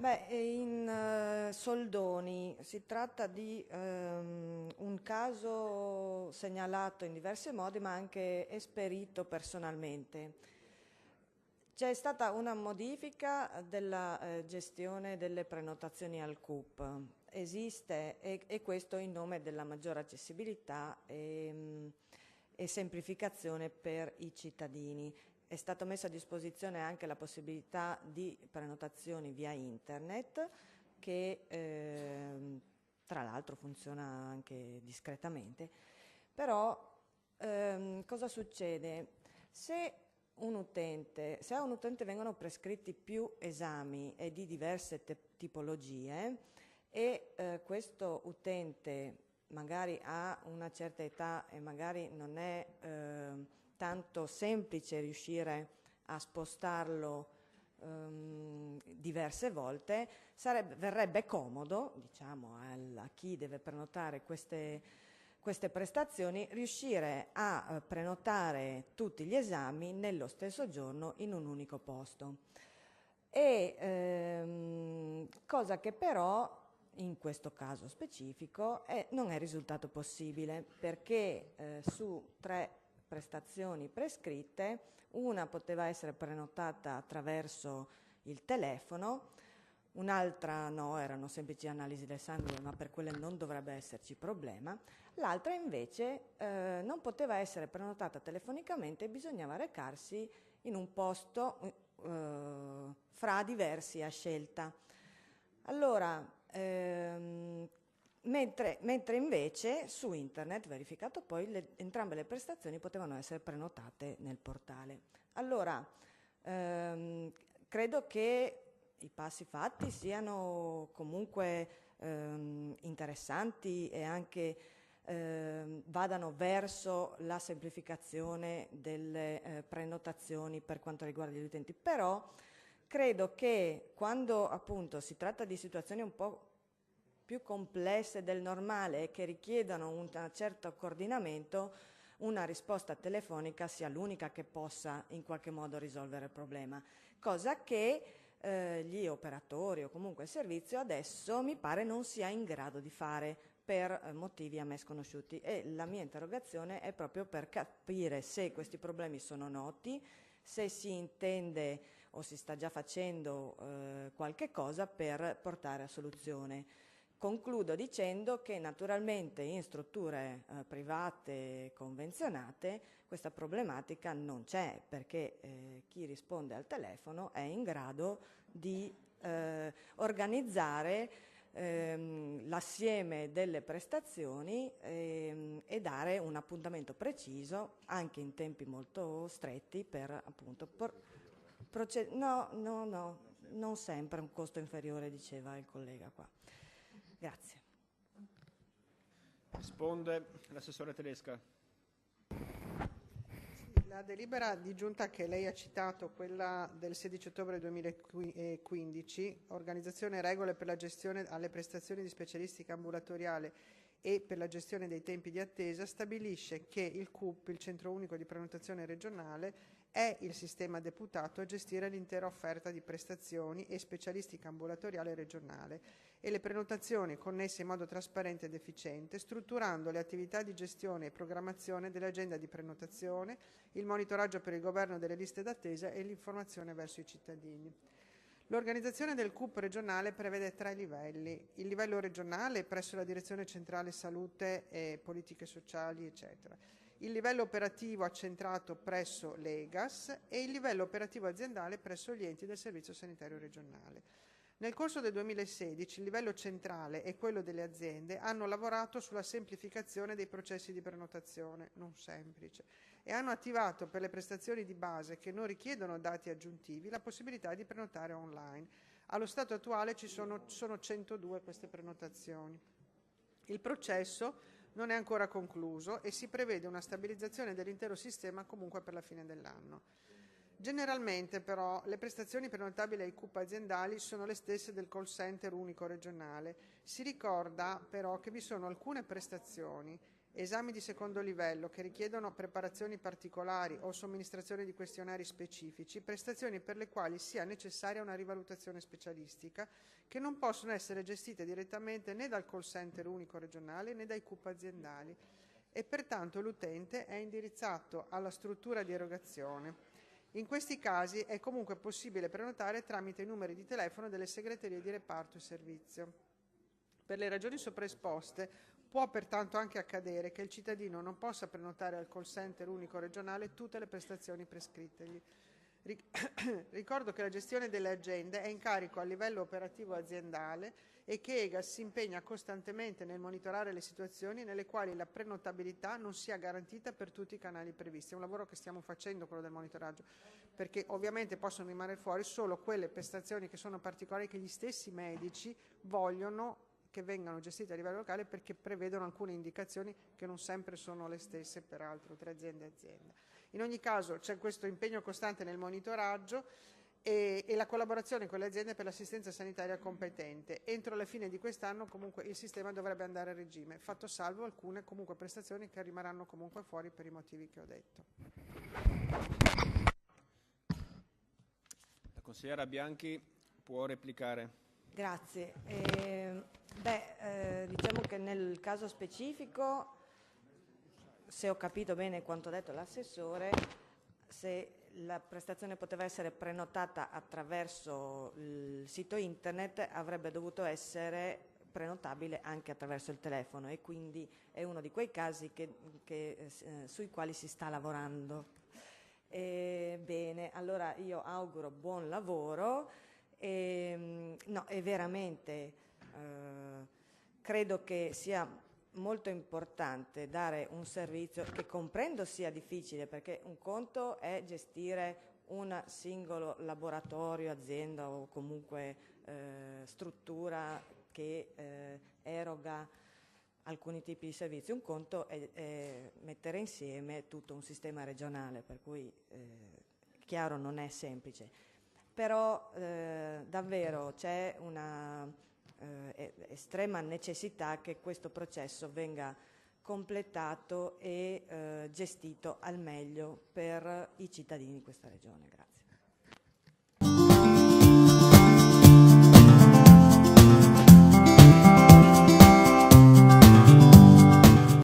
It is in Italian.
Beh, in soldoni si tratta di un caso segnalato in diversi modi, ma anche esperito personalmente. C'è stata una modifica della gestione delle prenotazioni al CUP. Esiste e questo in nome della maggiore accessibilità e semplificazione per i cittadini. È stata messa a disposizione anche la possibilità di prenotazioni via internet che tra l'altro funziona anche discretamente. Però cosa succede? Se a un utente vengono prescritti più esami e di diverse tipologie e questo utente magari ha una certa età e magari non è tanto semplice riuscire a spostarlo diverse volte, verrebbe comodo, diciamo, a chi deve prenotare queste prestazioni, riuscire a prenotare tutti gli esami nello stesso giorno in un unico posto. Cosa che però in questo caso specifico non è risultato possibile, perché su 3 prestazioni prescritte, una poteva essere prenotata attraverso il telefono, un'altra no, erano semplici analisi del sangue, ma per quelle non dovrebbe esserci problema. L'altra invece non poteva essere prenotata telefonicamente, bisognava recarsi in un posto fra diversi a scelta. Allora, mentre invece su internet, verificato poi, entrambe le prestazioni potevano essere prenotate nel portale. Allora, credo che i passi fatti siano comunque interessanti e anche vadano verso la semplificazione delle prenotazioni per quanto riguarda gli utenti, però credo che quando appunto si tratta di situazioni un po' più complesse del normale e che richiedono un certo coordinamento, una risposta telefonica sia l'unica che possa in qualche modo risolvere il problema, cosa che gli operatori o comunque il servizio adesso mi pare non sia in grado di fare per motivi a me sconosciuti, e la mia interrogazione è proprio per capire se questi problemi sono noti, se si intende o si sta già facendo qualche cosa per portare a soluzione. Concludo dicendo che naturalmente in strutture private convenzionate questa problematica non c'è, perché chi risponde al telefono è in grado di organizzare l'assieme delle prestazioni e dare un appuntamento preciso anche in tempi molto stretti per appunto no, non sempre un costo inferiore, diceva il collega qua. Grazie. Risponde l'assessore Tedesca. La delibera di giunta che lei ha citato, quella del 16 ottobre 2015, organizzazione e regole per la gestione alle prestazioni di specialistica ambulatoriale e per la gestione dei tempi di attesa, stabilisce che il CUP, il Centro Unico di Prenotazione Regionale, è il sistema deputato a gestire l'intera offerta di prestazioni e specialistica ambulatoriale regionale e le prenotazioni connesse in modo trasparente ed efficiente, strutturando le attività di gestione e programmazione dell'agenda di prenotazione, il monitoraggio per il governo delle liste d'attesa e l'informazione verso i cittadini. L'organizzazione del CUP regionale prevede 3 livelli: il livello regionale presso la Direzione Centrale Salute e Politiche Sociali, eccetera, il livello operativo accentrato presso l'EGAS e il livello operativo aziendale presso gli enti del Servizio Sanitario Regionale. Nel corso del 2016 il livello centrale e quello delle aziende hanno lavorato sulla semplificazione dei processi di prenotazione, non semplice, e hanno attivato per le prestazioni di base che non richiedono dati aggiuntivi la possibilità di prenotare online. Allo stato attuale sono 102 queste prenotazioni. Il processo non è ancora concluso e si prevede una stabilizzazione dell'intero sistema comunque per la fine dell'anno. Generalmente però le prestazioni prenotabili ai CUP aziendali sono le stesse del call center unico regionale. Si ricorda però che vi sono alcune prestazioni esami di secondo livello che richiedono preparazioni particolari o somministrazione di questionari specifici, prestazioni per le quali sia necessaria una rivalutazione specialistica, che non possono essere gestite direttamente né dal call center unico regionale né dai CUP aziendali e pertanto l'utente è indirizzato alla struttura di erogazione. In questi casi è comunque possibile prenotare tramite i numeri di telefono delle segreterie di reparto e servizio. Per le ragioni sopra esposte, può pertanto anche accadere che il cittadino non possa prenotare al call center unico regionale tutte le prestazioni prescrittegli. Ricordo che la gestione delle agende è in carico a livello operativo aziendale e che EGAS si impegna costantemente nel monitorare le situazioni nelle quali la prenotabilità non sia garantita per tutti i canali previsti. È un lavoro che stiamo facendo, quello del monitoraggio, perché ovviamente possono rimanere fuori solo quelle prestazioni che sono particolari, che gli stessi medici vogliono che vengano gestite a livello locale, perché prevedono alcune indicazioni che non sempre sono le stesse peraltro tra azienda e azienda. In ogni caso c'è questo impegno costante nel monitoraggio e la collaborazione con le aziende per l'assistenza sanitaria competente. Entro la fine di quest'anno comunque il sistema dovrebbe andare a regime, fatto salvo alcune comunque prestazioni che rimarranno comunque fuori per i motivi che ho detto. La consigliera Bianchi può replicare. Grazie. Diciamo che nel caso specifico, se ho capito bene quanto detto l'assessore, se la prestazione poteva essere prenotata attraverso il sito internet, avrebbe dovuto essere prenotabile anche attraverso il telefono, e quindi è uno di quei casi sui quali si sta lavorando. Bene, allora io auguro buon lavoro. No, è veramente credo che sia molto importante dare un servizio che comprendo sia difficile, perché un conto è gestire un singolo laboratorio, azienda o comunque struttura che eroga alcuni tipi di servizi, un conto è mettere insieme tutto un sistema regionale, per cui chiaro non è semplice. Però davvero c'è una estrema necessità che questo processo venga completato e gestito al meglio per i cittadini di questa regione. Grazie.